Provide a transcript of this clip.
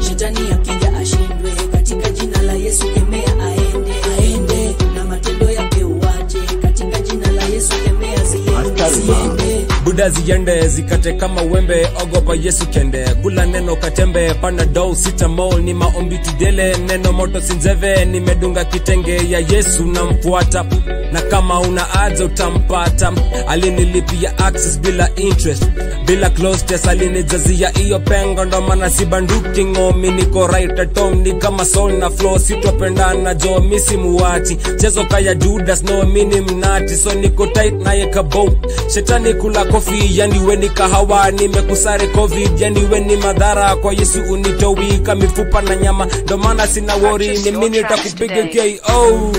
Shetani akija ashindwe, katika jina la Yesu kemea aende, na matendo yake uache, katika jina la Yesu kemea ziende. Buda ziende zikate kama wembe, ogopa Yesu kende, kula neno katembe, Panadol Citamol ni maombi tudele, neno moto sinzeve, nimedunga kitenge ya Yesu na mfuata, na kama una ads utampata, alinilipia access bila interest, bila close test, alinijazia iyo pengo, ndo maana sibanduki ngomi, niko right at home, ni kama soul na flow, sitopendana jo misi muwati, chezo kaya Judas no mini mnati, so niko tight na ye kabo, shetani kula kofi, yani weni kahawa, nimekusare covid, yani weni madhara, kwa Yesu unitowika mifupa na nyama, ndo maana sina worry, ni mini takupiga KO.